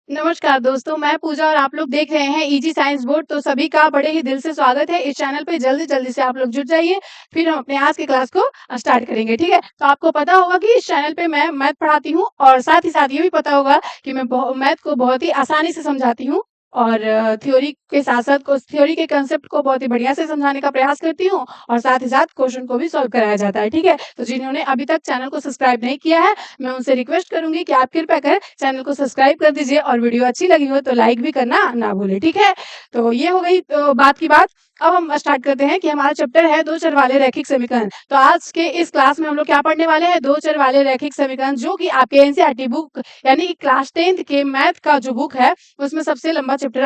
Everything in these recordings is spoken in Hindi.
नमस्कार दोस्तों, मैं पूजा और आप लोग देख रहे हैं इजी साइंस बोर्ड। तो सभी का बड़े ही दिल से स्वागत है इस चैनल पे। जल्दी-जल्दी से आप लोग जुड़ जाइए, फिर हम अपने आज की क्लास को स्टार्ट करेंगे, ठीक है? तो आपको पता होगा कि इस चैनल पे मैं मैथ पढ़ाती हूँ और साथ ही साथ ये भी पता होगा कि मैं मैथ को बहुत ही आसानी से समझाती हूँ और थ्योरी के साथ-साथ को थ्योरी के कांसेप्ट को बहुत ही बढ़िया से समझाने का प्रयास करती हूँ और साथ ही साथ क्वेश्चन को भी सॉल्व कराया जाता है, ठीक है? तो जिन्होंने अभी तक चैनल को सब्सक्राइब नहीं किया है, मैं उनसे रिक्वेस्ट करूंगी कि आप कृपया कर चैनल को सब्सक्राइब कर दीजिए और वीडियो अच्छी लगी हो तो लाइक भी करना ना भूले, ठीक है? तो ये हो गई बात की बात। अब हम स्टार्ट करते हैं कि हमारा चैप्टर है दो चर वाले रैखिक समीकरण। तो आज के इस क्लास में हम लोग क्या पढ़ने वाले हैं? दो चर वाले रैखिक समीकरण, जो कि आपके एनसीईआरटी बुक यानी कि क्लास 10th के मैथ का जो बुक है उसमें सबसे लंबा चैप्टर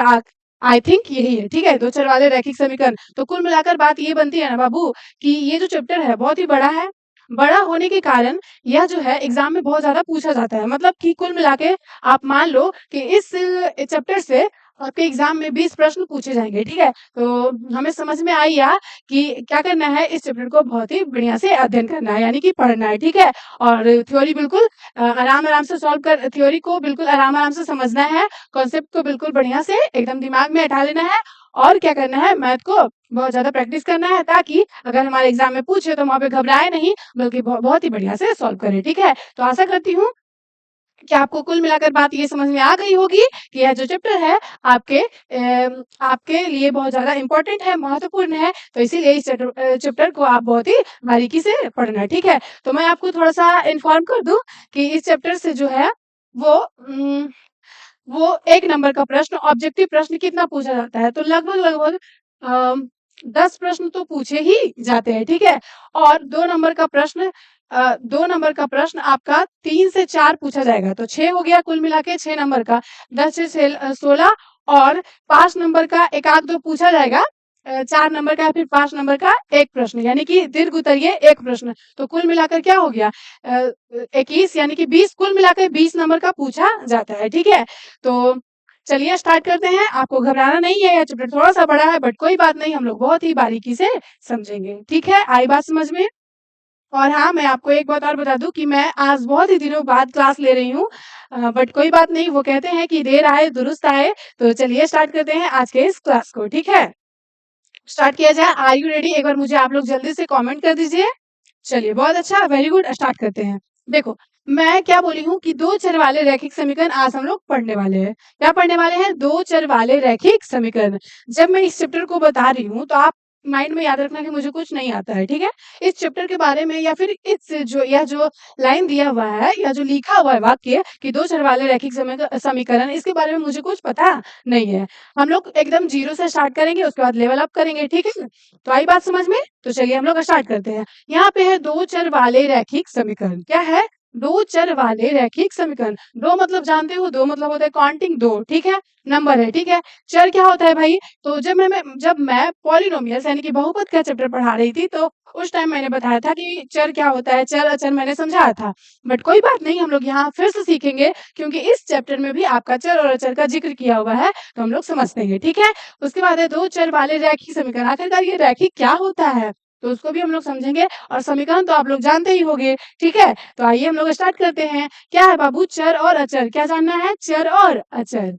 आई थिंक यही है, ठीक है? दो चर वाले रैखिक समीकरण। तो कुल मिलाकर बात ये बनती है ना बाबू कि ये जो चैप्टर है बहुत ही बड़ा है। बड़ा होने के कारण यह जो है एग्जाम में बहुत ज़्यादा पूछा जाता है। मतलब कि कुल मिला के आप मान लो कि इस चैप्टर से आपके एग्जाम में 20 प्रश्न पूछे जाएँगे, ठीक है? तो हमें समझ में आई या कि क्या करना है, इस चैप्टर को बहुत ही बढ़िया से अध्ययन करना है, यानी कि पढ़ना है, ठीक है? और थ्योरी बिल्कुल आराम-आराम से सॉल्व कर थ्योरी को बिल्कुल आराम-आराम से समझना है, कॉन्सेप्ट को बिल्कुल बढ़िया से एकदम दिमाग में बैठा लेना है और क्या करना है, मैथ को बहुत ज़्यादा प्रैक्टिस करना है, ताकि अगर हमारे एग्जाम में पूछे तो वहाँ पे घबराए नहीं, बल्कि बहुत ही बढ़िया से सॉल्व करें, ठीक है? तो आशा करती हूँ कि आपको कुल मिलाकर बात ये समझ में आ गई होगी कि यह जो चैप्टर है आपके लिए बहुत ज़्यादा इम्पोर्टेंट है, महत्वपूर्ण है। तो इसीलिए इस चैप्टर को आप बहुत ही बारीकी से पढ़ना, ठीक है? तो मैं आपको थोड़ा-सा इन्फॉर्म कर दूँ कि इस चैप्टर से जो है वो उम, वो 1 नंबर का प्रश्न, ऑब्जेक्टिव प्रश्न कितना पूछा जाता है? तो लगभग-लगभग अ, 10 प्रश्न तो पूछे ही जाते हैं, ठीक है? और 2 नंबर का प्रश्न आपका 3 से 4 पूछा जाएगा, तो 6 हो गया कुल मिला के 6 नंबर का। 10 से 16 और 5 नंबर का 1 आध 2 पूछा जाएगा। 4 नंबर का फिर 5 नंबर का 1 प्रश्न, यानी कि दीर्घ उत्तरीय 1 प्रश्न। तो कुल मिलाकर क्या हो गया? 21 यानी कि 20, कुल मिलाकर 20 नंबर का पूछा जाता है, ठीक है? तो चलिए स्टार्ट करते हैं। आपको घबराना नहीं है, यह चैप्टर थोड़ा-सा बड़ा है बट कोई बात नहीं, हम लोग बहुत ही बारीकी से समझेंगे, ठीक है? आई बात समझ में? और हाँ, मैं आपको एक बात और बता दूँ कि मैं आज बहुत ही दिनों बाद क्लास ले रही हूँ, बट कोई बात नहीं, वो कहते हैं कि देर आए दुरुस्त आए। तो चलिए स्टार्ट करते हैं आज के इस क्लास को, ठीक है? स्टार्ट किया जाए। Are you ready? एक बार मुझे आप लोग जल्दी से कमेंट कर दीजिए। चलिए, बहुत अच्छा, वेरी गुड, स्टार्ट करते हैं। देखो, मैं क्या बोली हूँ कि दो चर वाले रैखिक समीकरण आज हम लोग पढ़ने वाले हैं। क्या पढ़ने वाले हैं? दो चर वाले रैखिक समीकरण। जब मैं इस चैप्टर को बता रही हूँ तो आप माइंड में याद रखना कि मुझे कुछ नहीं आता है, ठीक है? इस चैप्टर के बारे में या फिर इस जो यह जो लाइन दिया हुआ है या जो लिखा हुआ है वाक्य कि दो चर वाले रैखिक समीकरण, इसके बारे में मुझे कुछ पता नहीं है। हम लोग एकदम जीरो से स्टार्ट करेंगे, उसके बाद लेवल अप करेंगे, ठीक है? तो आई बात समझ में? तो चलिए हम लोग स्टार्ट करते हैं। यहाँ पे है दो चर वाले रैखिक समीकरण। क्या है? दो चर वाले रैखिक समीकरण। दो मतलब जानते हो, दो मतलब होता है काउंटिंग, दो, ठीक है? नंबर है, ठीक है? चर क्या होता है भाई? तो जब मैं पॉलिनोमियल्स यानी कि बहुपद का चैप्टर पढ़ा रही थी, तो उस टाइम मैंने बताया था कि चर क्या होता है, चर अचर मैंने समझाया था। बट कोई बात नहीं, हम लोग यहाँ फिर से सीखेंगे, क्योंकि इस चैप्टर में भी आपका चर और अचर का जिक्र किया हुआ है, तो हम लोग समझ लेंगे, ठीक है? उसके बाद है दो चर वाले रैखिक समीकरण। आखिरकार ये रैखिक क्या होता है? तो उसको भी हम लोग समझेंगे और समीकरण तो आप लोग जानते ही होंगे, ठीक है? तो आइए हम लोग स्टार्ट करते हैं। क्या है बाबू? चर और अचर। क्या जानना है? चर और अचर,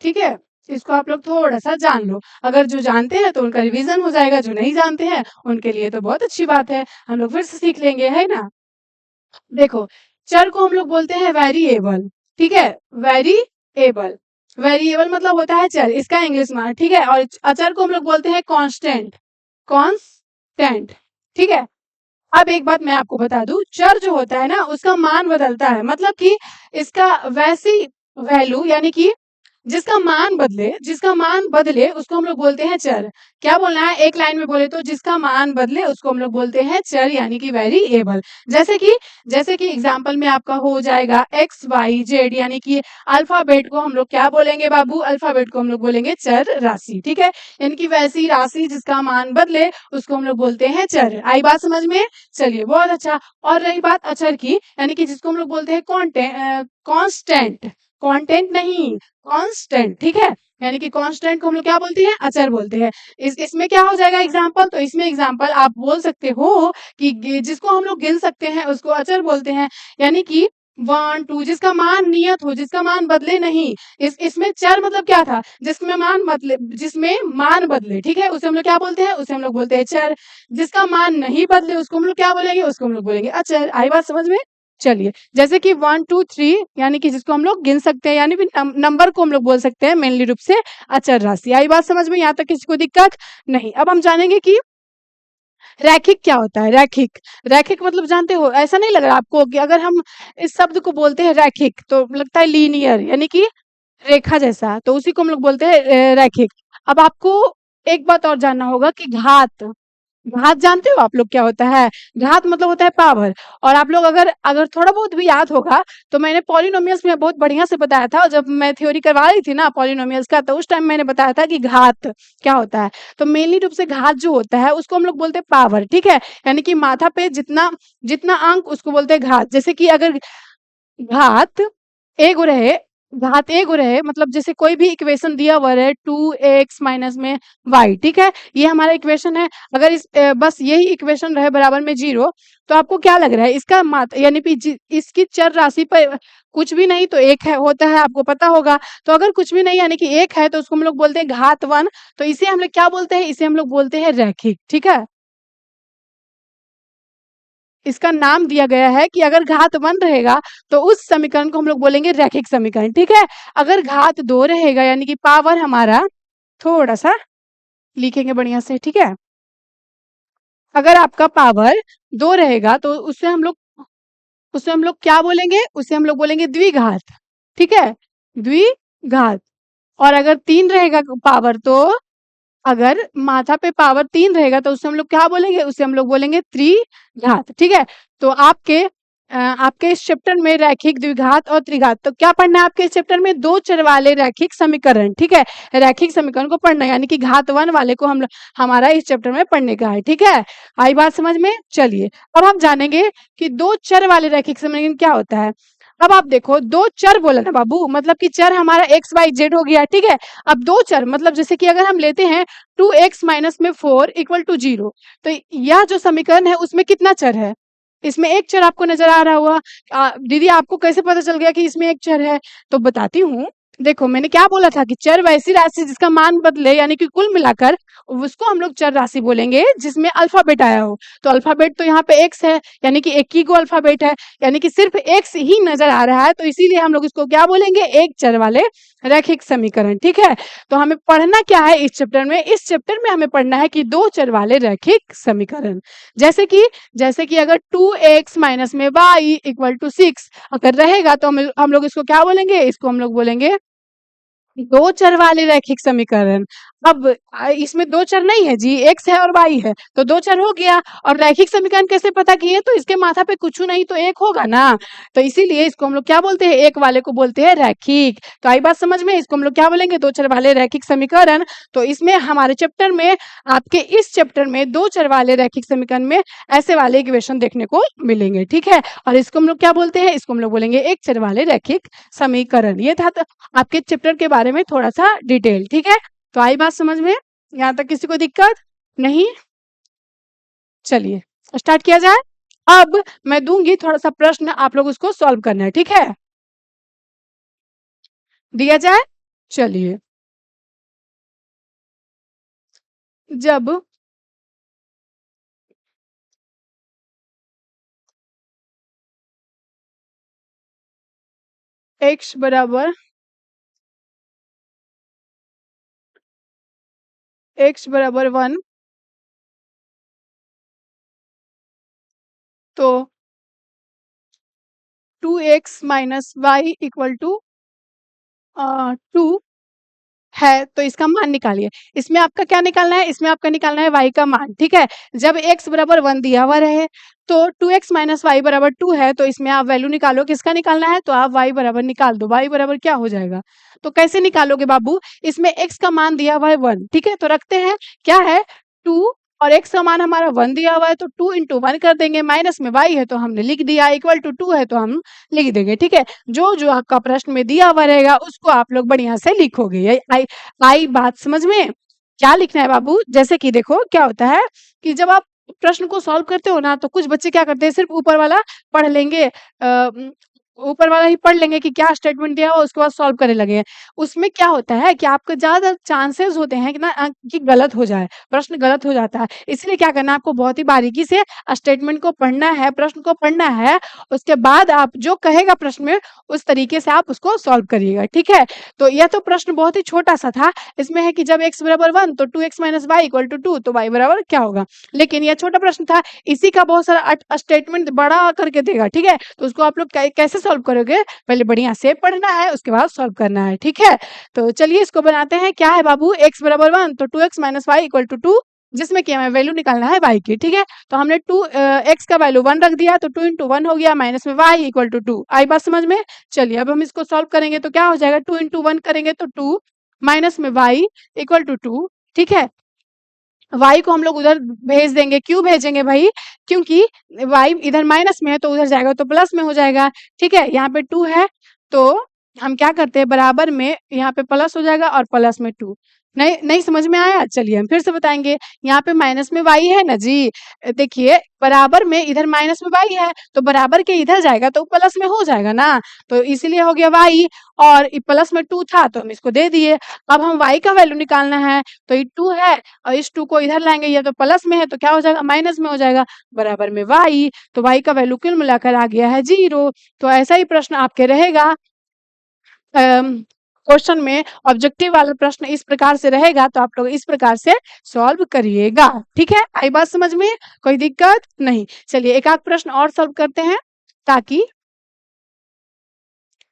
ठीक है? इसको आप लोग थोड़ा-सा जान लो। अगर जो जानते हैं तो उनका रिवीजन हो जाएगा, जो नहीं जानते हैं उनके लिए तो बहुत अच्छी बात है। हम लोग फिर से सीख लेंगे, है ना? देखो, चर को हम लोग बोलते हैं वेरिएबल, ठीक है? वेरिएबल। वेरिएबल मतलब होता है चर, इसका इंग्लिश में, ठीक है? और अचर को हम लोग बोलते हैं कांस्टेंट, कांस्टेंट, ठीक है? अब एक बात मैं आपको बता दूं, चर जो होता है ना उसका मान बदलता है, मतलब कि इसका वैसी वैल्यू यानी कि जिसका मान बदले उसको हम लोग बोलते हैं चर। क्या बोलना है? एक लाइन में बोले तो जिसका मान बदले उसको हम लोग बोलते हैं चर, यानी कि वेरिएबल। जैसे कि एग्जांपल में आपका हो जाएगा एक्स वाई जेड, यानी कि अल्फाबेट को हम लोग क्या बोलेंगे बाबू? अल्फाबेट को हम लोग बोलेंगे चर राशि, ठीक है? यानी कि वैसी राशि जिसका मान बदले उसको हम लोग बोलते हैं चर। आई बात समझ में? चलिए, बहुत अच्छा। और रही बात अचर की, यानी कि जिसको हम लोग बोलते हैं कांस्टेंट, कांटेंट नहीं, कांस्टेंट, ठीक है? यानी कि कांस्टेंट को हम लोग क्या बोलते हैं? अचर बोलते हैं। इसमें क्या हो जाएगा एग्जांपल? तो इसमें एग्जांपल आप बोल सकते हो कि जिसको हम लोग गिन सकते हैं उसको अचर बोलते हैं। यानी कि 1, 2 जिसका मान नियत हो, जिसका मान बदले नहीं। इसमें चर मतलब क्या था? जिसमें मान बदले, ठीक है? उसे हम लोग क्या बोलते हैं? उसे हम लोग बोलते हैं चर। जिसका मान नहीं बदले उसको हम लोग क्या बोलेंगे? उसको हम लोग बोलेंगे अचर। आई बात समझ में? चलिए, जैसे कि 1, 2, 3 यानी कि जिसको हम लोग गिन सकते हैं, यानी फिर नंबर को हम लोग बोल सकते हैं मेनली रूप से अचर राशि। आई बात समझ में? यहाँ तक किसी को दिक्कत नहीं। अब हम जानेंगे कि रैखिक क्या होता है? रैखिक, रैखिक मतलब जानते हो? ऐसा नहीं लग रहा आपको कि अगर हम इस शब्द को बोलते हैं रैखिक तो लगता है लीनियर यानी कि रेखा जैसा, तो उसी को हम लोग बोलते हैं रैखिक। अब आपको एक बात और जानना होगा कि घात, घात जानते हो आप लोग क्या होता है? घात मतलब होता है पावर। और आप लोग अगर अगर थोड़ा बहुत भी याद होगा तो मैंने पॉलिनोमियल्स में बहुत बढ़िया से बताया था, और जब मैं थ्योरी करवा रही थी ना पॉलिनोमियल्स का, तो उस टाइम मैंने बताया था कि घात क्या होता है। तो मेनली रूप से घात जो होता है उसको हम लोग बोलते हैं पावर, ठीक है? यानी कि माथा पे जितना जितना अंक उसको बोलते हैं घात। जैसे कि अगर घात ए गुणे है, घात ए गुणे है मतलब जैसे कोई भी इक्वेशन दिया हुआ है 2x माइनस में y, ठीक है? ये हमारा इक्वेशन है। अगर बस यही इक्वेशन रहे बराबर में 0, तो आपको क्या लग रहा है? इसका मात यानी कि इसकी चर राशि पर कुछ भी नहीं तो 1 है होता है, आपको पता होगा। तो अगर कुछ भी नहीं यानी कि 1 है तो उसको हम लोग बोलते हैं घात 1। तो इसे हम लोग क्या बोलते हैं? इसे हम लोग बोलते हैं रैखिक, ठीक है? इसका नाम दिया गया है कि अगर घात 1 रहेगा तो उस समीकरण को हम लोग बोलेंगे रैखिक समीकरण, ठीक है? अगर घात 2 रहेगा यानी कि पावर हमारा थोड़ा-सा लिखेंगे बढ़िया से, ठीक है? अगर आपका पावर 2 रहेगा तो उसे हम लोग क्या बोलेंगे? उसे हम लोग बोलेंगे द्विघात, ठीक है? द्विघात। और अगर 3 रहेगा पावर तो अगर माथा पे पावर 3 रहेगा तो उसे हम लोग क्या बोलेंगे? उसे हम लोग बोलेंगे त्रिघात, ठीक है? तो आपके इस चैप्टर में रैखिक, द्विघात और त्रिघात, तो क्या पढ़ना है आपके इस चैप्टर में? 2 चर वाले रैखिक समीकरण, ठीक है? रैखिक समीकरण को पढ़ना है यानी कि घात 1 वाले को हमारा इस चैप्टर में पढ़ने का है, ठीक है? आई बात समझ में? चलिए, अब हम जानेंगे कि 2 चर वाले रैखिक समीकरण क्या होता है? अब आप देखो 2 चर बोला ना बाबू, मतलब कि चर हमारा एक्स, वाई, जेड हो गया, ठीक है? अब 2 चर मतलब जैसे कि अगर हम लेते हैं 2x माइनस में 4 इक्वल टू 0, तो यह जो समीकरण है उसमें कितना चर है? इसमें एक चर आपको नजर आ रहा होगा। दीदी आपको कैसे पता चल गया कि इसमें एक चर है? तो बताती हूँ। देखो मैंने क्या बोला था कि चर वैसी राशि जिसका मान बदले यानी कि कुल मिलाकर उसको हम लोग चर राशि बोलेंगे जिसमें अल्फाबेट आया हो। तो अल्फाबेट तो यहाँ पे एक्स है यानी कि एक ही को अल्फाबेट है, यानी कि सिर्फ एक्स ही नजर आ रहा है, तो इसीलिए हम लोग इसको क्या बोलेंगे? एक चर वाले रैखिक समीकरण, ठीक है? तो हमें पढ़ना क्या है इस चैप्टर में? इस चैप्टर में हमें पढ़ना है कि 2 चर वाले रैखिक समीकरण। जैसे कि अगर 2x माइनस में y इक्वल टू 6 अगर रहेगा तो हम लोग इसको क्या बोलेंगे? इसको हम लोग बोलेंगे 2 चर वाले रैखिक समीकरण। अब इसमें 2 चर नहीं है जी, x है और y है, तो 2 चर हो गया। और रैखिक समीकरण कैसे पता किए? तो इसके माथा पे कुछ नहीं तो 1 होगा ना, तो इसीलिए इसको हम लोग क्या बोलते हैं? 1 वाले को बोलते हैं रैखिक। तो आई बात समझ में? इसको हम लोग क्या बोलेंगे? 2 चर वाले रैखिक समीकरण। तो इसमें हमारे चैप्टर में, आपके इस चैप्टर में 2 चर वाले रैखिक समीकरण में ऐसे वाले इक्वेशन देखने को मिलेंगे, ठीक है? और इसको हम लोग क्या बोलते हैं? इसको हम लोग बोलेंगे एक चर वाले रैखिक समीकरण। ये था आपके चैप्टर के बारे में थोड़ा-सा डिटेल, ठीक है? तो आई बात समझ में? यहाँ तक किसी को दिक्कत नहीं? चलिए, स्टार्ट किया जाए? अब मैं दूँगी थोड़ा-सा प्रश्न, आप लोग उसको सॉल्व करना है, ठीक है? दिया जाए? चलिए। जब x बराबर 1 तो 2x minus y equal to 2 है, तो इसका मान निकालिए। इसमें आपका क्या निकालना है? इसमें आपका निकालना है y का मान, ठीक है? जब x बराबर 1 दिया हुआ रहे, तो 2x माइनस y बराबर 2 है, तो इसमें आप वैल्यू निकालो, किसका निकालना है? तो आप y बराबर निकाल दो। y बराबर क्या हो जाएगा? तो कैसे निकालोगे बाबू? इसमें x का मान दिया हुआ है 1, ठीक है? तो रखते हैं, क्या है? 2 और x का मान हमारा 1 दिया हुआ है, तो 2 इंटू 1 कर देंगे, माइनस में y है तो हमने लिख दिया, इक्वल टू 2 है तो हम लिख देंगे, ठीक है? जो आपका प्रश्न में दिया हुआ रहेगा उसको आप लोग बढ़िया से लिखोगे। ये आई बात समझ में? क्या लिखना है बाबू? जैसे कि देखो क्या होता है कि जब आप प्रश्न को सॉल्व करते हो ना, तो कुछ बच्चे क्या करते हैं, सिर्फ ऊपर वाला पढ़ लेंगे, ऊपर वाला ही पढ़ लेंगे कि क्या स्टेटमेंट दिया हुआ, उसके बाद सॉल्व करने लगे। उसमें क्या होता है कि आपका ज़्यादा चांसेस होते हैं कि ना कि गलत हो जाए, प्रश्न गलत हो जाता है। इसलिए क्या करना है आपको बहुत ही बारीकी से स्टेटमेंट को पढ़ना है, प्रश्न को पढ़ना है, उसके बाद आप जो कहेगा प्रश्न में उस तरीके से आप उसको सॉल्व करिएगा, ठीक है? तो यह तो प्रश्न बहुत ही छोटा-सा था, इसमें है कि जब x बराबर 1 तो 2x - y = 2 तो y बराबर क्या होगा? लेकिन यह छोटा प्रश्न था, इसी का बहुत सारा स्टेटमेंट बड़ा करके देगा, ठीक है? तो उसको आप लोग कैसे सॉल्व करोगे? पहले बढ़िया से पढ़ना है, उसके बाद सॉल्व करना है, ठीक है? तो चलिए इसको बनाते हैं। क्या है बाबू? x बराबर 1 तो 2x - y = 2 जिसमें कि हमें वैल्यू निकालना है y की, ठीक है? तो हमने x का वैल्यू 1 रख दिया तो 2 × 1 हो गया माइनस में y = 2 आई बात समझ में? चलिए अब हम इसको सॉल्व करेंगे तो क्या हो जाएगा? 2 × 1 करेंगे तो 2 माइनस में y = 2, ठीक है? y को हम लोग उधर भेज देंगे। क्यों भेजेंगे भाई? क्योंकि y इधर माइनस में है तो उधर जाएगा तो प्लस में हो जाएगा, ठीक है? यहाँ पे 2 है तो हम क्या करते हैं बराबर में यहाँ पे प्लस हो जाएगा और प्लस में 2 नहीं नहीं समझ में आया? चलिए हम फिर से बताएँगे। यहाँ पे माइनस में y है ना जी, देखिए बराबर में इधर माइनस में y है तो बराबर के इधर जाएगा तो प्लस में हो जाएगा ना, तो इसीलिए हो गया y और प्लस में 2 था तो हम इसको दे दिए। अब हम y का वैल्यू निकालना है तो ये 2 है और इस 2 को इधर लाएँगे, ये तो प्लस में है तो क्या हो जाएगा? माइनस में हो जाएगा, बराबर में y, तो y का वैल्यू कुल मिलाकर आ गया है 0। तो ऐसा ही प्रश्न आपके रहेगा क्वेश्चन में ऑब्जेक्टिव वाला प्रश्न इस प्रकार से रहेगा तो आप लोग इस प्रकार से सॉल्व करिएगा, ठीक है? आई बात समझ में? कोई दिक्कत नहीं। चलिए एक आध प्रश्न और सॉल्व करते हैं ताकि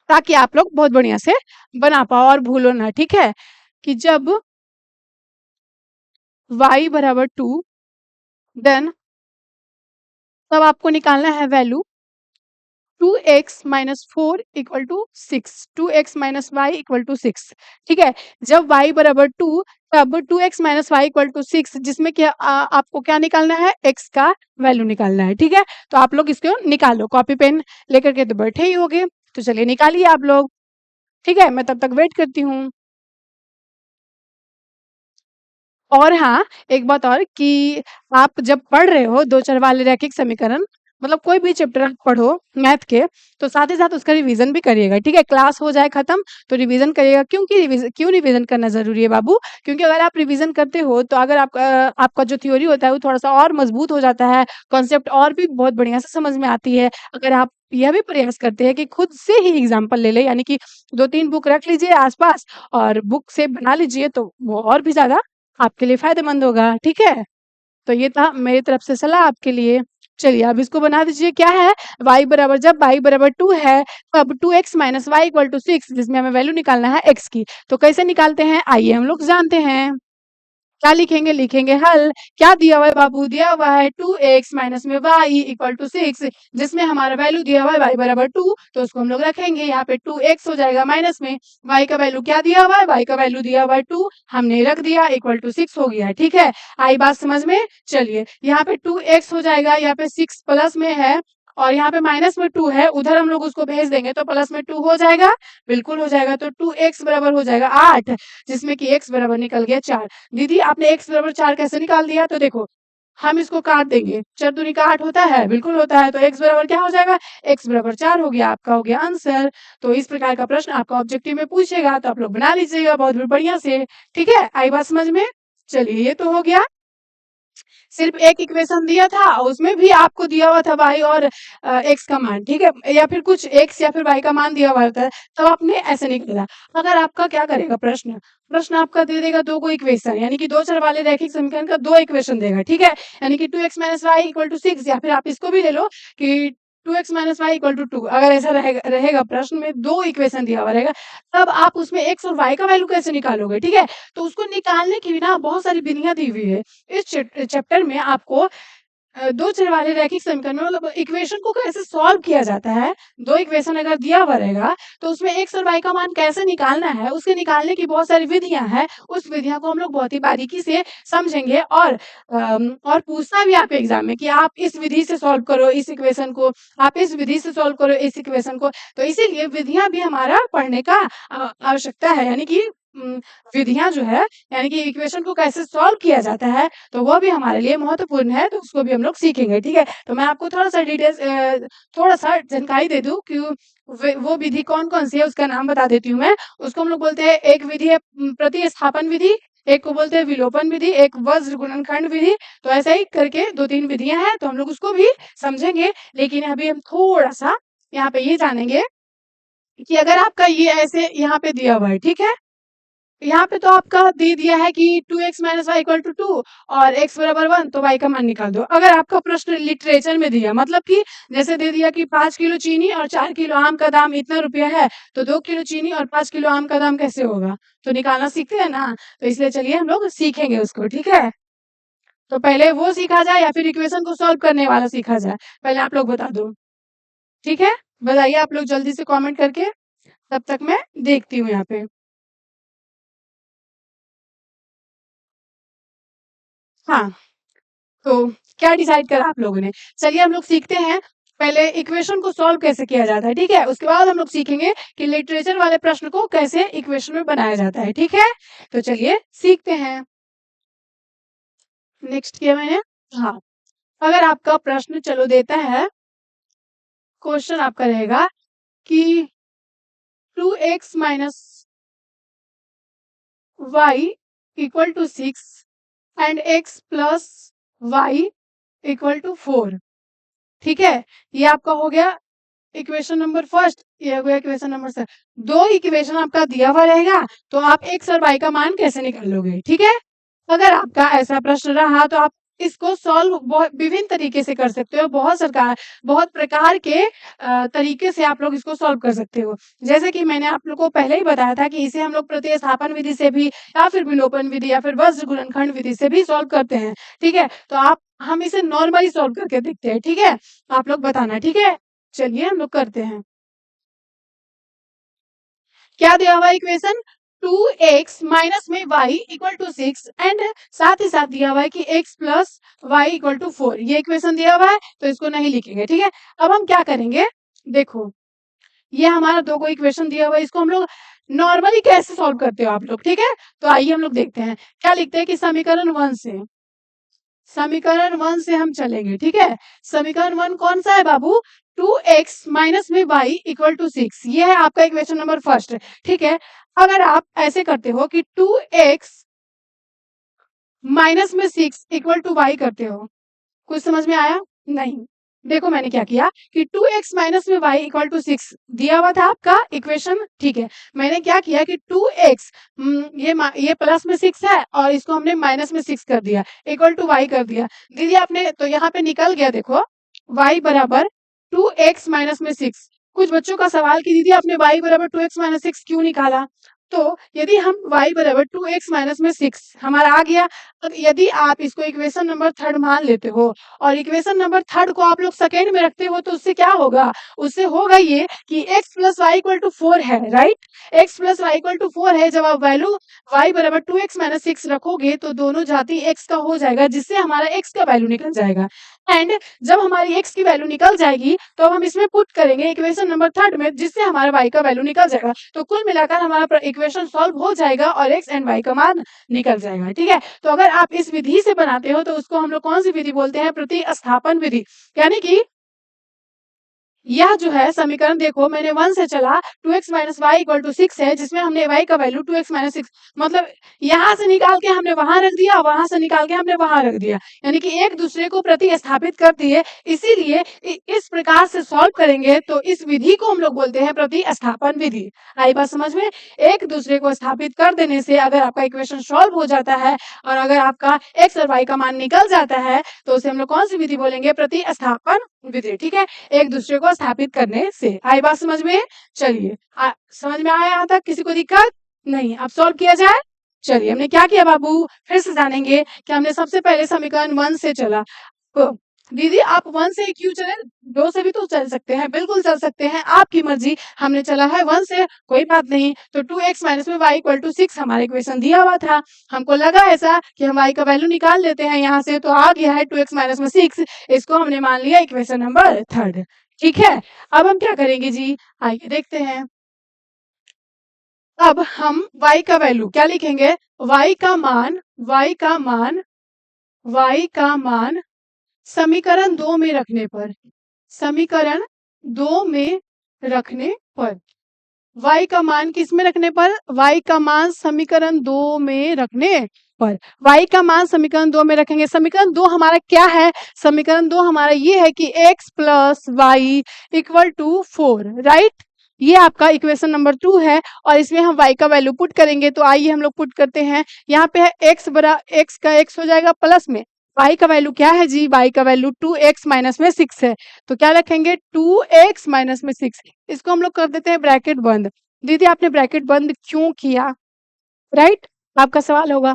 ताकि आप लोग बहुत बढ़िया से बना पाओ और भूलो ना, ठीक है? कि जब y बराबर 2 देन तब आपको निकालना है वैल्यू 2x - 4 = 6, 2x - y = 6, ठीक है? जब y बराबर 2 तब 2x - y = 6 जिसमें कि आपको क्या निकालना है? x का वैल्यू निकालना है, ठीक है? तो आप लोग इसको निकालो, कॉपी पेन लेकर के तो बैठे ही होगे, तो चलिए निकालिए आप लोग, ठीक है? मैं तब तक वेट करती हूँ। और हाँ, एक बात और कि आप जब पढ़ रहे हो 2 चर वाले रैखिक समीकरण मतलब कोई भी चैप्टर आप पढ़ो मैथ के, तो साथ ही साथ उसका रिवीजन भी करिएगा, ठीक है? क्लास हो जाए खत्म तो रिवीजन करिएगा। क्यों रिवीजन करना ज़रूरी है बाबू? क्योंकि अगर आप रिवीजन करते हो तो अगर आपका जो थ्योरी होता है वो थोड़ा-सा और मजबूत हो जाता है, कॉन्सेप्ट और भी बहुत बढ़िया से समझ में आती है। अगर आप यह भी प्रयास करते हैं कि खुद से ही एग्ज़ाम्पल ले लें, यानी कि 2-3 बुक रख लीजिए आस-पास और बुक से बना लीजिए तो वो और भी ज़्यादा आपके लिए फ़ायदेमंद होगा, ठीक है? तो ये था मेरी तरफ से सलाह आपके लिए। चलिए अब इसको बना दीजिए। क्या है? y बराबर जब y बराबर 2 है तब 2x - y = 6 जिसमें हमें वैल्यू निकालना है x की। तो कैसे निकालते हैं? आइए हम लोग जानते हैं। क्या लिखेंगे? लिखेंगे हल। क्या दिया हुआ है बाबू? दिया हुआ है 2x - में y = 6 जिसमें हमारा वैल्यू दिया हुआ है y बराबर 2 तो उसको हम लोग रखेंगे। यहाँ पे 2x हो जाएगा माइनस में y का वैल्यू क्या दिया हुआ है? y का वैल्यू दिया हुआ है 2 हमने रख दिया = 6 हो गया, ठीक है? आई बात समझ में? चलिए यहाँ पे 2x हो जाएगा, यहाँ पे 6 प्लस में है और यहाँ पे माइनस में 2 है, उधर हम लोग उसको भेज देंगे तो प्लस में 2 हो जाएगा, बिल्कुल हो जाएगा। तो 2x बराबर हो जाएगा 8 जिसमें कि x बराबर निकल गया 4। दीदी आपने x बराबर 4 कैसे निकाल दिया? तो देखो हम इसको काट देंगे, 4 दूनी का 8 होता है, बिल्कुल होता है। तो x बराबर क्या हो जाएगा? x बराबर 4 हो गया, आपका हो गया आंसर। तो इस प्रकार का प्रश्न आपका ऑब्जेक्टिव में पूछेगा तो आप लोग बना लीजिएगा बहुत बढ़िया से, ठीक है? आई बात समझ में? चलिए ये तो हो गया। सिर्फ एक इक्वेशन दिया था उसमें भी आपको दिया हुआ था y और x का मान, ठीक है? या फिर कुछ x या फिर y का मान दिया हुआ होता है, तब आपने ऐसे नहीं किया। अगर आपका क्या करेगा प्रश्न? प्रश्न आपका दे देगा 2 को इक्वेशन यानी कि 2 चर वाले रैखिक समीकरण का 2 इक्वेशन देगा, ठीक है? यानी कि 2x - y = 6 या फिर आप इसको भी ले लो कि 2x - y = 2 अगर ऐसा रहेगा रहेगा प्रश्न में 2 इक्वेशन दिया हुआ रहेगा, तब आप उसमें x और y का वैल्यू कैसे निकालोगे, ठीक है? तो उसको निकालने की भी ना बहुत सारी विधियाँ दी हुई है। इस चैप्टर में आपको 2 चर वाले रैखिक समीकरण में मतलब इक्वेशन को कैसे सॉल्व किया जाता है, 2 इक्वेशन अगर दिया हुआ रहेगा, तो उसमें x और y का मान कैसे निकालना है, उसके निकालने की बहुत सारी विधियाँ हैं। उस विधियाँ को हम लोग बहुत ही बारीकी से समझेंगे और पूछना भी आपके एग्ज़ाम में कि आप इस विधि से सॉल्व करो इस इक्वेशन को, आप इस विधि से सॉल्व करो इस इक्वेशन को। तो इसीलिए विधियाँ भी हमारा पढ़ने का आवश्यकता है, यानी कि विधियाँ जो है यानी कि इक्वेशन को कैसे सॉल्व किया जाता है, तो वो भी हमारे लिए महत्वपूर्ण है, तो उसको भी हम लोग सीखेंगे, ठीक है? तो मैं आपको थोड़ा-सा थोड़ा-सा जानकारी दे दूँ कि वो विधि कौन-कौन सी है, उसका नाम बता देती हूँ मैं। उसको हम लोग बोलते हैं, एक विधि है प्रतिस्थापन विधि, एक को बोलते हैं विलोपन विधि, एक वज्र गुणनखंड विधि। तो ऐसे ही करके 2-3 विधियाँ हैं, तो हम लोग उसको भी समझेंगे। लेकिन अभी हम थोड़ा-सा यहाँ पे ये जानेंगे कि अगर आपका ये ऐसे यहाँ पे दिया हुआ है, ठीक है? यहाँ पे तो आपका दे दिया है कि 2x minus Y equal to 2 और x बराबर 1, तो y का मान निकाल दो। अगर आपका प्रश्न लिटरेचर में दिया, मतलब कि जैसे दे दिया कि 5 किलो चीनी और 4 किलो आम का दाम इतना रुपया है, तो 2 किलो चीनी और 5 किलो आम का दाम कैसे होगा? तो निकालना सीखते हैं ना? तो इसलिए चलिए हम लोग सीखेंगे उसको, ठीक है? तो पहले वो सीखा जाए या फिर इक्वेशन को सॉल्व करने वाला सीखा जाए? पहले आप लोग बता दो, ठीक है? बताइए आप लोग जल्दी से कमेंट करके, तब तक मैं देखती हूँ यहाँ पे। हाँ, तो क्या डिसाइड करा आप लोगों ने? चलिए हम लोग सीखते हैं, पहले इक्वेशन को सॉल्व कैसे किया जाता है, ठीक है? उसके बाद हम लोग सीखेंगे कि लिटरेचर वाले प्रश्न को कैसे इक्वेशन में बनाया जाता है, ठीक है? तो चलिए सीखते हैं। नेक्स्ट किया मैंने? हाँ, अगर आपका प्रश्न चलो देता है, क्वेश्चन आपका रहेगा कि 2x minus Y equal to 6 and x plus Y equal to 4, ठीक है? ये आपका हो गया इक्वेशन नंबर फर्स्ट, ये हो गया इक्वेशन नंबर सेकंड। 2 इक्वेशन आपका दिया हुआ रहेगा, तो आप x और y का मान कैसे निकालोगे, ठीक है? अगर आपका ऐसा प्रश्न रहा तो आप इसको सॉल्व बहुत विभिन्न तरीके से कर सकते हो। बहुत प्रकार के तरीके से आप लोग इसको सॉल्व कर सकते हो। जैसे कि मैंने आप लोग को पहले ही बताया था कि इसे हम लोग प्रतिस्थापन विधि से भी या फिर विलोपन विधि या फिर वज्र गुणनखंड विधि से भी सॉल्व करते हैं, ठीक है? तो हम इसे नॉर्मली सॉल्व करके देखते हैं, ठीक है? आप लोग बताना, ठीक है? चलिए हम लोग करते हैं। क्या दिया हुआ इक्वेशन? 2x माइनस में y इक्वल टू 6 एंड साथ ही साथ दिया हुआ है कि x plus Y equal to 4। ये इक्वेशन दिया हुआ है, तो इसको नहीं लिखेंगे, ठीक है? अब हम क्या करेंगे, देखो ये हमारा दो को इक्वेशन दिया हुआ है, इसको हम लोग नॉर्मली कैसे सॉल्व करते हो आप लोग, ठीक है? तो आइए हम लोग देखते हैं। क्या लिखते हैं कि समीकरण 1 से हम चलेंगे, ठीक है? समीकरण 1 कौन सा है बाबू? 2x माइनस में y इक्वल टू 6, ये है आपका इक्वेशन नंबर फर्स्ट, ठीक है? अगर आप ऐसे करते हो कि 2x माइनस में 6 इक्वल टू y करते हो, कुछ समझ में आया? नहीं। देखो मैंने क्या किया कि 2x माइनस में y इक्वल टू 6 दिया हुआ था आपका इक्वेशन, ठीक है? मैंने क्या किया कि 2x ये प्लस में 6 है और इसको हमने माइनस में 6 कर दिया, इक्वल टू y कर दिया। दीदी आपने तो यहाँ पे निकल गया, देखो y बराबर 2x माइनस में 6। कुछ बच्चों का सवाल कि दीदी आपने y बराबर 2x माइनस 6 क्यों निकाला? तो यदि हम y बराबर 2x माइनस में 6 हमारा आ गया, अब यदि आप इसको इक्वेशन नंबर थर्ड मान लेते हो और इक्वेशन नंबर थर्ड को आप लोग सेकेंड में रखते हो, तो उससे क्या होगा? उससे होगा ये कि x plus Y equal to 4 है, right? x plus Y equal to 4 है। जब आप वैल्यू y बराबर 2x माइनस 6 रखोगे तो दोनों जाति x का हो जाएगा, जिससे हमारा x का वैल्यू निकल जाएगा। एंड जब हमारी x की वैल्यू निकल जाएगी तो हम इसमें पुट करेंगे इक्वेशन नंबर थर्ड में, जिससे हमारा y का वैल्यू निकल जाएगा। तो कुल मिलाकर हमारा इक्वेशन सॉल्व हो जाएगा और x एंड y का मान निकल जाएगा, ठीक है? तो अगर आप इस विधि से बनाते हो तो उसको हम लोग कौन सी विधि बोलते हैं? प्रतिस्थापन विधि। यानी कि यह जो है समीकरण, देखो मैंने 1 से चला, 2x minus Y equal to 6 है, जिसमें हमने y का वैल्यू 2x माइनस 6 मतलब यहाँ से निकाल के हमने वहां रख दिया, वहां से निकाल के हमने वहां रख दिया, यानी कि एक दूसरे को प्रतिस्थापित कर दिए। इसीलिए इस प्रकार से सॉल्व करेंगे तो इस विधि को हम लोग बोलते हैं प्रतिस्थापन विधि। आई बात समझ में? एक दूसरे को स्थापित कर देने से अगर आपका इक्वेशन सॉल्व हो जाता है और अगर आपका x और y का मान निकल जाता है, तो उसे हम लोग कौन सी विधि बोलेंगे? प्रतिस्थापन विधि, ठीक है? एक दूसरे को स्थापित करने से। आई बात समझ में? चलिए, समझ में आया यहाँ तक? किसी को दिक्कत नहीं? अब सॉल्व किया जाए। चलिए, हमने क्या किया बाबू, फिर से जानेंगे कि हमने सबसे पहले समीकरण 1 से चला। तो दीदी आप 1 से क्यों चले? 2 से भी तो चल सकते हैं, बिल्कुल चल सकते हैं, आपकी मर्जी। हमने चला है 1 से, कोई बात नहीं। तो 2x माइनस में y इक्वल टू 6 हमारा इक्वेशन दिया हुआ था। हमको लगा ऐसा कि हम y का वैल्यू निकाल लेते हैं यहाँ से, तो आ गया है 2x माइनस में 6। इसको हमने मान लिया इक्वेशन नंबर थर्ड, ठीक है? अब हम क्या करेंगे जी, आइए देखते हैं। अब हम y का वैल्यू क्या लिखेंगे, y का मान समीकरण 2 में रखने पर, समीकरण 2 में रखने पर, y का मान किस में रखने पर, y का मान समीकरण 2 में रखने पर, y का मान समीकरण 2 में रखेंगे। समीकरण 2 हमारा क्या है, समीकरण 2 हमारा ये है कि x plus Y equal to 4, right. ये आपका इक्वेशन नंबर 2 है और इसमें हम y का वैल्यू पुट करेंगे। तो आइए हम लोग पुट करते हैं। यहाँ पे है x का x हो जाएगा प्लस में y का वैल्यू क्या है जी, y का वैल्यू 2x माइनस में 6 है। तो क्या रखेंगे 2x माइनस में 6, इसको हम लोग कर देते हैं ब्रैकेट बंद। दीदी आपने ब्रैकेट बंद क्यों किया, राइट, आपका सवाल होगा।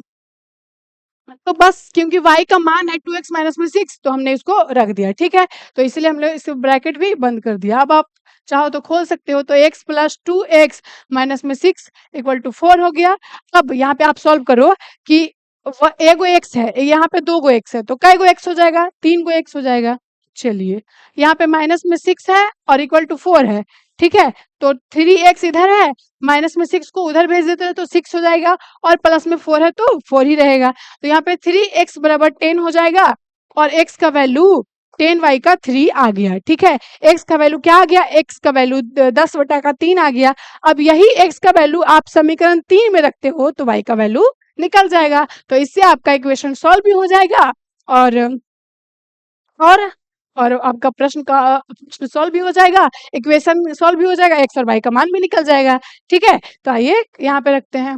तो बस क्योंकि y का मान है 2x माइनस में 6 तो हमने इसको रख दिया, ठीक है। तो इसलिए हमने इस ब्रैकेट भी बंद कर दिया। अब आप चाहो तो खोल सकते हो। तो x प्लस 2x माइनस में 6 इक्वल टू 4 हो गया। अब यहाँ पे आप सॉल्व करो कि एगो x है, यहाँ पे 2 गो x है, तो कै गो x हो जाएगा, 3 गो x हो जाएगा। चलिए यहाँ पे माइनस में 6 है और इक्वल टू 4 है, ठीक है। तो 3x इधर है, माइनस में 6 को उधर भेज देते हैं तो 6 हो जाएगा और प्लस में 4 है तो 4 ही रहेगा। तो यहाँ पे 3x बराबर 10 हो जाएगा और x का वैल्यू 10y का 3 आ गया, ठीक है। x का वैल्यू क्या आ गया, x का वैल्यू 10/3 आ गया। अब यही x का वैल्यू आप समीकरण 3 में रखते हो तो y का वैल्यू निकल जाएगा। तो इससे आपका इक्वेशन सॉल्व भी हो जाएगा और और और आपका प्रश्न सॉल्व भी हो जाएगा, इक्वेशन सॉल्व भी हो जाएगा, एक्स और वाई का मान भी निकल जाएगा, ठीक है। तो आइए यहाँ पे रखते हैं,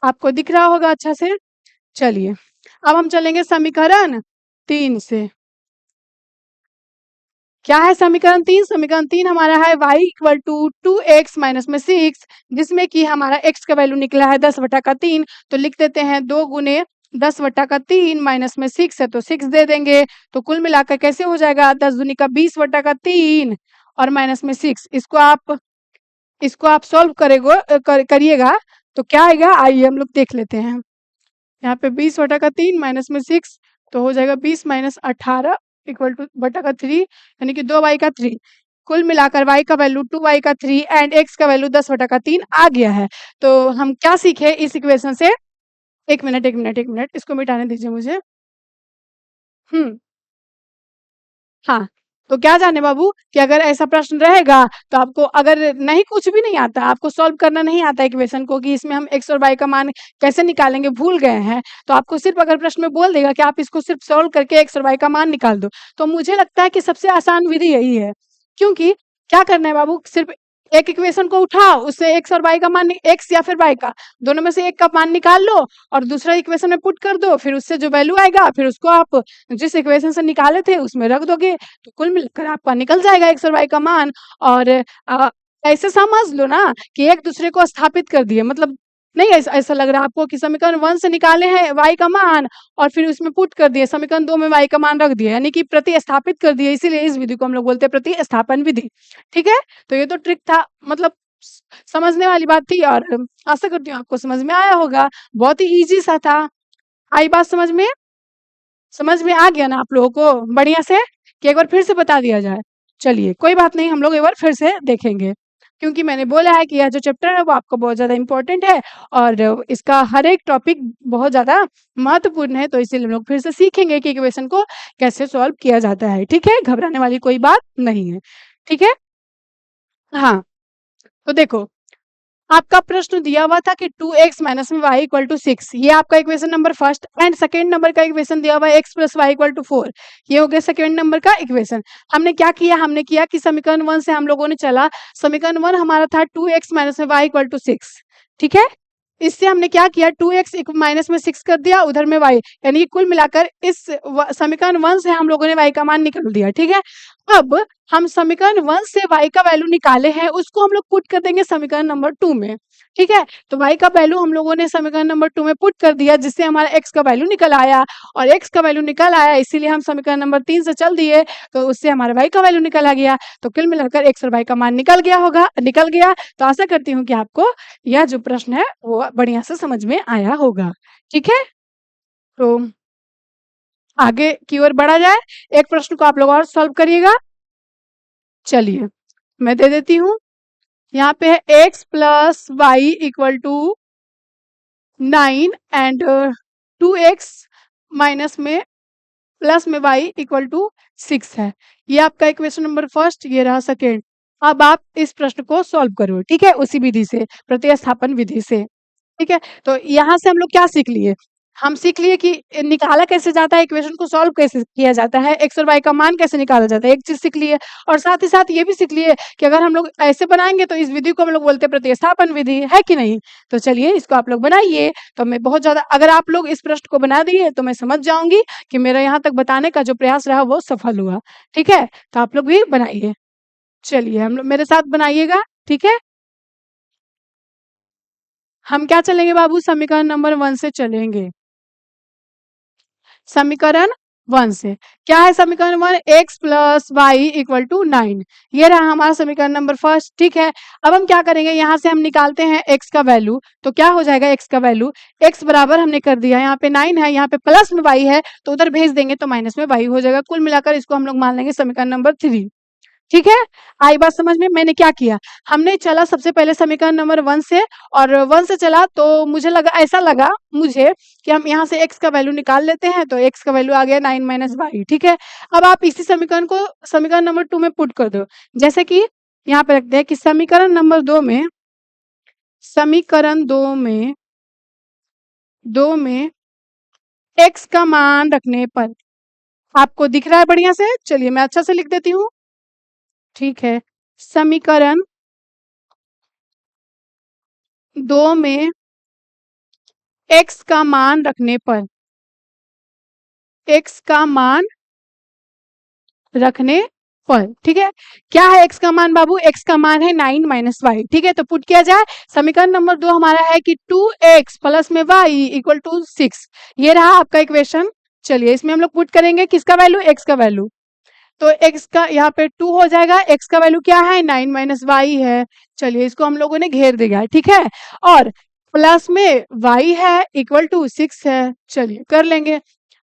आपको दिख रहा होगा अच्छा से। चलिए अब हम चलेंगे समीकरण 3 से। क्या है समीकरण 3, समीकरण 3 हमारा है y equal to 2x minus में 6, जिसमें कि हमारा x का वैल्यू निकला है 10/3। तो लिख देते हैं 2 गुने 10/3 माइनस में 6 है तो 6 दे देंगे। तो कुल मिलाकर कैसे हो जाएगा, 10 दूनी का 20/3 और माइनस में 6। इसको आप सॉल्व करिएगा तो क्या आएगा, आइए हम लोग देख लेते हैं। यहाँ पे 20/3 माइनस में 6 तो हो जाएगा 20 माइनस 18 इक्वल टू बटा का 3, यानी कि 2y का 3। कुल मिलाकर y का वैल्यू 2y का 3 एंड x का वैल्यू 10/3 आ गया है। तो हम क्या सीखे इस इक्वेशन से, एक मिनट इसको मिटाने दीजिए मुझे। हाँ, तो क्या जाने बाबू कि अगर ऐसा प्रश्न रहेगा तो आपको अगर नहीं कुछ भी नहीं आता, आपको सॉल्व करना नहीं आता इक्वेशन को कि इसमें हम x और y का मान कैसे निकालेंगे भूल गए हैं, तो आपको सिर्फ अगर प्रश्न में बोल देगा कि आप इसको सिर्फ सॉल्व करके x और y का मान निकाल दो, तो मुझे लगता है कि सबसे आसान विधि यही है। क्योंकि क्या करना है बाबू, सिर्फ एक इक्वेशन को उठाओ, उससे x और y का मान, x या फिर y का दोनों में से एक का मान निकाल लो और दूसरा इक्वेशन में पुट कर दो, फिर उससे जो वैल्यू आएगा फिर उसको आप जिस इक्वेशन से निकाले थे उसमें रख दोगे, तो कुल मिलकर आपका निकल जाएगा एक्स और वाई का मान। और ऐसे समझ लो ना कि एक दूसरे को स्थापित कर दिए, मतलब नहीं ऐसा ऐसा लग रहा है आपको कि समीकरण 1 से निकाले हैं y का मान और फिर उसमें पुट कर दिए, समीकरण 2 में y का मान रख दिया, यानी कि प्रतिस्थापित कर दिए, इसीलिए इस विधि को हम लोग बोलते हैं प्रतिस्थापन विधि, ठीक है। तो ये तो ट्रिक था, मतलब समझने वाली बात थी और आशा करती हूँ आपको समझ में आया होगा, बहुत ही इजी सा था। आई बात समझ में आ गया ना आप लोगों को बढ़िया से, कि एक बार फिर से बता दिया जाए। चलिए कोई बात नहीं, हम लोग एक बार फिर से देखेंगे, क्योंकि मैंने बोला है कि यह जो चैप्टर है वो आपका बहुत ज़्यादा इम्पोर्टेंट है और इसका हर एक टॉपिक बहुत ज़्यादा महत्वपूर्ण है, तो इसीलिए हम लोग फिर से सीखेंगे कि इक्वेशन को कैसे सॉल्व किया जाता है, ठीक है। घबराने वाली कोई बात नहीं है, ठीक है। हाँ, तो देखो आपका प्रश्न दिया हुआ था कि 2x माइनस में y इक्वल टू 6, ये आपका equation number first, and second number का इक्वेशन दिया हुआ है x plus Y equal to 4, ये हो गया सेकेंड नंबर का इक्वेशन। हमने क्या किया, हमने किया कि समीकरण 1 से हम लोगों ने चला, समीकरण 1 हमारा था 2x माइनस में y इक्वल टू 6, ठीक है। इससे हमने क्या किया 2x माइनस में 6 कर दिया, उधर में y, यानी कि कुल मिलाकर इस समीकरण 1 से हम लोगों ने y का मान निकाल दिया, ठीक है। अब हम समीकरण 1 से y का वैल्यू निकाले हैं, उसको हम लोग पुट कर देंगे समीकरण नंबर 2 में, ठीक है। तो y का वैल्यू हम लोगों ने समीकरण नंबर 2 में पुट कर दिया, जिससे हमारा x का वैल्यू निकल आया, और x का वैल्यू निकल आया इसीलिए हम समीकरण नंबर 3 से चल दिए, तो उससे हमारा y का वैल्यू निकल आ गया। तो कुल मिलाकर x और y का मान निकल गया। तो आशा करती हूँ कि आपको यह जो प्रश्न है वो बढ़िया से समझ में आया होगा, ठीक है। तो आगे की ओर बढ़ा जाए, एक प्रश्न को आप लोग और सॉल्व करिएगा। चलिए मैं दे देती हूँ, यहाँ पे है x plus Y equal to 9 and 2x minus में प्लस में y इक्वल टू 6 है। ये आपका इक्वेशन नंबर फर्स्ट, ये रहा सेकेंड। अब आप इस प्रश्न को सॉल्व करो, ठीक है, उसी विधि से, प्रतिस्थापन विधि से। ठीक है, तो यहाँ से हम लोग क्या सीख लिए? हम सीख लिए कि निकाला कैसे जाता है, इक्वेशन को सॉल्व कैसे किया जाता है, एक्स और वाई का मान कैसे निकाला जाता है, एक चीज सीख लिए। और साथ ही साथ ये भी सीख लिए कि अगर हम लोग ऐसे बनाएंगे तो इस विधि को हम लोग बोलते हैं प्रतिस्थापन विधि, है कि नहीं? तो चलिए इसको आप लोग बनाइए। तो मैं बहुत ज्यादा, अगर आप लोग इस प्रश्न को बना दिए तो मैं समझ जाऊंगी कि मेरा यहाँ तक बताने का जो प्रयास रहा वो सफल हुआ। ठीक है, तो आप लोग भी बनाइए। चलिए हम लोग मेरे साथ बनाइएगा, ठीक है। हम क्या चलेंगे बाबू? समीकरण नंबर 1 से चलेंगे। समीकरण 1 से क्या है? समीकरण 1, X plus Y equal to 9। ये रहा हमारा समीकरण नंबर फर्स्ट, ठीक है। अब हम क्या करेंगे, यहाँ से हम निकालते हैं एक्स का वैल्यू। तो क्या हो जाएगा एक्स का वैल्यू? एक्स बराबर हमने कर दिया, यहाँ पे 9 है, यहाँ पे प्लस में वाई है, तो उधर भेज देंगे तो माइनस में वाई हो जाएगा। कुल मिलाकर इसको हम लोग मान लेंगे समीकरण नंबर 3। ठीक है, आई बात समझ में? मैंने क्या किया, हमने चला सबसे पहले समीकरण नंबर 1 से, और 1 से चला तो मुझे लगा, ऐसा लगा मुझे कि हम यहाँ से x का वैल्यू निकाल लेते हैं, तो x का वैल्यू आ गया 9 माइनस वाई। ठीक है, अब आप इसी समीकरण को समीकरण नंबर 2 में पुट कर दो। जैसे कि यहाँ पे रखते हैं कि समीकरण नंबर 2 में, समीकरण 2 में x का मान रखने पर, आपको दिख रहा है बढ़िया से? चलिए मैं अच्छा से लिख देती हूँ। ठीक है, समीकरण 2 में x का मान रखने पर, x का मान रखने पर, ठीक है, क्या है x का मान बाबू? x का मान है 9 माइनस वाई। ठीक है, तो पुट किया जाए। समीकरण नंबर 2 हमारा है कि 2x प्लस में y इक्वल टू 6। ये रहा आपका इक्वेशन। चलिए इसमें हम लोग पुट करेंगे किसका वैल्यू? x का वैल्यू। तो x का यहाँ पे 2 हो जाएगा, x का वैल्यू क्या है? 9 माइनस वाई है। चलिए इसको हम लोगों ने घेर दिया है, ठीक है, और प्लस में y है इक्वल टू 6 है। चलिए कर लेंगे,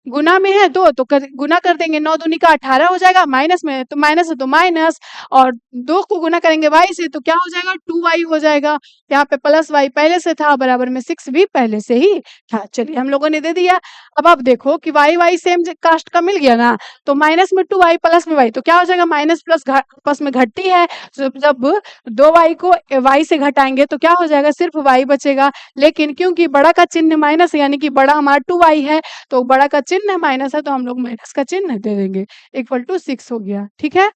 गुना में है 2 तो गुना कर देंगे, 9 दूनी का 18 हो जाएगा, माइनस में है तो माइनस है तो माइनस, और 2 को गुना करेंगे y से तो क्या हो जाएगा? 2y हो जाएगा। यहाँ पे प्लस y पहले से था, बराबर में 6 भी पहले से ही था। चलिए हम लोगों ने दे दिया। अब आप देखो कि y सेम कास्ट का मिल गया ना, तो माइनस में 2y प्लस में y, तो क्या हो जाएगा? माइनस प्लस आपस में घटती है, तो जब 2y को y से घटाएंगे तो क्या हो जाएगा? सिर्फ y बचेगा। लेकिन क्योंकि बड़ा का चिन्ह माइनस, यानी कि बड़ा हमारा 2y है, तो बड़ा का चिन्ह माइनस है तो हम लोग माइनस का चिन्ह दे देंगे, इक्वल टू 6 हो गया। ठीक है,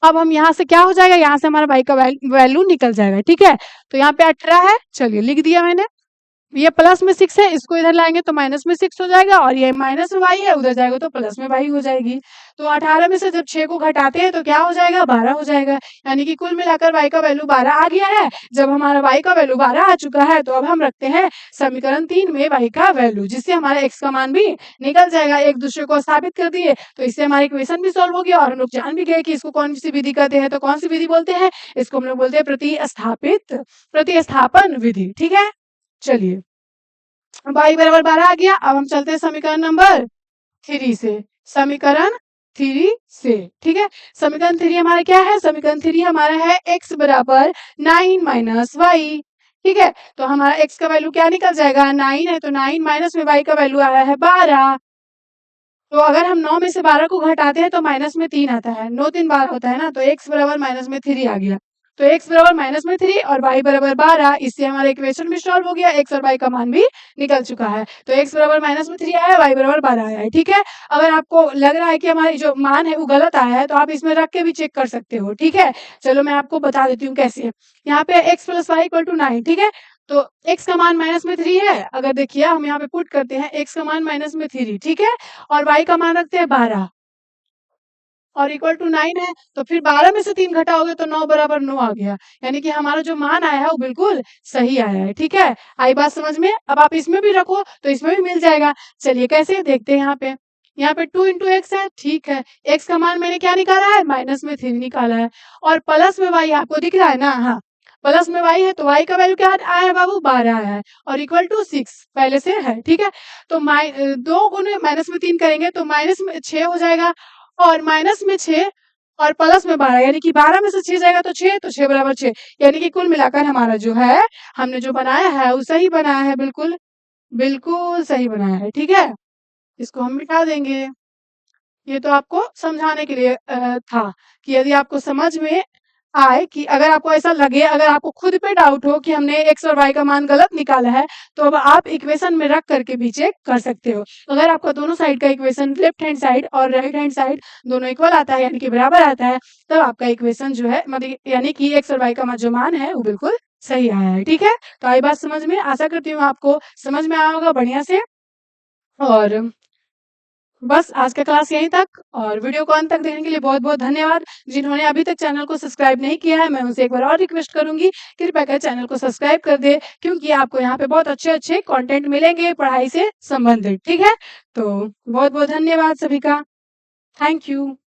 अब हम यहाँ से क्या हो जाएगा? यहाँ से हमारा y का वैल्यू निकल जाएगा। ठीक है, तो यहाँ पे 18 है, चलिए लिख दिया मैंने। ये प्लस में 6 है, इसको इधर लाएंगे तो माइनस में 6 हो जाएगा, और ये माइनस में y है, उधर जाएगा तो प्लस में y हो जाएगी। तो 18 में से जब 6 को घटाते हैं तो क्या हो जाएगा? 12 हो जाएगा, यानी कि कुल मिलाकर y का वैल्यू 12 आ गया है। जब हमारा y का वैल्यू 12 आ चुका है तो अब हम रखते हैं समीकरण 3 में y का वैल्यू, जिससे हमारा x का मान भी निकल जाएगा। एक दूसरे को स्थापित कर दिए तो इससे हमारी इक्वेशन भी सॉल्व हो गया, और हम लोग जान भी गए कि इसको कौन सी विधि कहते हैं। तो कौन सी विधि बोलते हैं? इसको हम लोग बोलते हैं प्रतिस्थापन विधि। ठीक है, चलिए y बराबर 12 आ गया। अब हम चलते हैं समीकरण नंबर 3 से, समीकरण 3 से। ठीक है, समीकरण 3 हमारा क्या है? समीकरण 3 हमारा है x बराबर 9 माइनस वाई। ठीक है, तो हमारा x का वैल्यू क्या निकल जाएगा? 9 है, तो 9 माइनस में y का वैल्यू आया है 12। तो अगर हम 9 में से 12 को घटाते हैं तो माइनस में 3 आता है, 9 3 12 होता है ना, तो x बराबर माइनस में 3 आ गया। तो x बराबर माइनस में 3 और y बराबर 12, इससे हमारा इक्वेशन भी सॉल्व हो गया, x और y का मान भी निकल चुका है। तो x बराबर माइनस में 3 आया है, y बराबर 12 आया है। ठीक है, अगर आपको लग रहा है कि हमारी जो मान है वो गलत आया है तो आप इसमें रख के भी चेक कर सकते हो। ठीक है, चलो मैं आपको बता देती हूँ कैसे। यहाँ पे x plus Y equal to 9, ठीक है, तो x का मान माइनस में 3 है। अगर देखिए हम यहाँ पे पुट करते हैं x का मान माइनस में 3, ठीक है, और y का मान रखते हैं 12 और इक्वल टू 9 है, तो फिर 12 में से 3 घटाओगे तो 9 बराबर 9 आ गया, यानी कि हमारा जो मान आया है वो बिल्कुल सही आया है। ठीक है, आई बात समझ में? अब आप इसमें भी रखो तो इसमें भी मिल जाएगा। चलिए कैसे देखते हैं। यहाँ पे 2 इंटू एक्स है, ठीक है, x का मान मैंने क्या निकाला है? माइनस में 3 निकाला है, और प्लस में y आपको दिख रहा है ना? हाँ, प्लस में y है तो y का वैल्यू क्या आया है बाबू? 12 आया है, और इक्वल टू 6 पहले से है। ठीक है, तो 2 गुने माइनस में 3 करेंगे तो माइनस में 6 हो जाएगा, और माइनस में 6 और प्लस में 12 यानी कि 12 में से 6 जाएगा तो 6 तो 6 बराबर 6 यानी कि कुल मिलाकर हमारा जो है हमने जो बनाया है वो सही बनाया है बिल्कुल, बिल्कुल सही बनाया है, ठीक है? इसको हम मिटा देंगे। ये तो आपको समझाने के लिए था कि यदि आपको समझ में आए कि अगर आपको ऐसा लगे, अगर आपको खुद पे डाउट हो कि हमने एक्स और वाई का मान गलत निकाला है, तो अब आप इक्वेशन में रख करके भी चेक कर सकते हो। अगर आपका दोनों साइड का इक्वेशन लेफ्ट हैंड साइड और राइट हैंड साइड दोनों इक्वल आता है यानी कि बराबर आता है, तब आपका इक्वेशन जो है मतलब यानी कि एक्स और वाई का जो मान है वो बिल्कुल सही आया है, ठीक है? तो आई बात समझ में? आशा करती हूँ आपको समझ में आया होगा बढ़िया से और बस आज का क्लास यहीं तक और वीडियो को अंत तक देखने के लिए बहुत-बहुत धन्यवाद। जिन्होंने अभी तक चैनल को सब्सक्राइब नहीं किया है, मैं उनसे एक बार और रिक्वेस्ट करूँगी, कृपया कर चैनल को सब्सक्राइब कर दें क्योंकि आपको यहाँ पे बहुत अच्छे-अच्छे कंटेंट मिलेंगे पढ़ाई से संबंधित, ठीक है? तो बहुत-बहुत धन्यवाद सभी का। Thank you.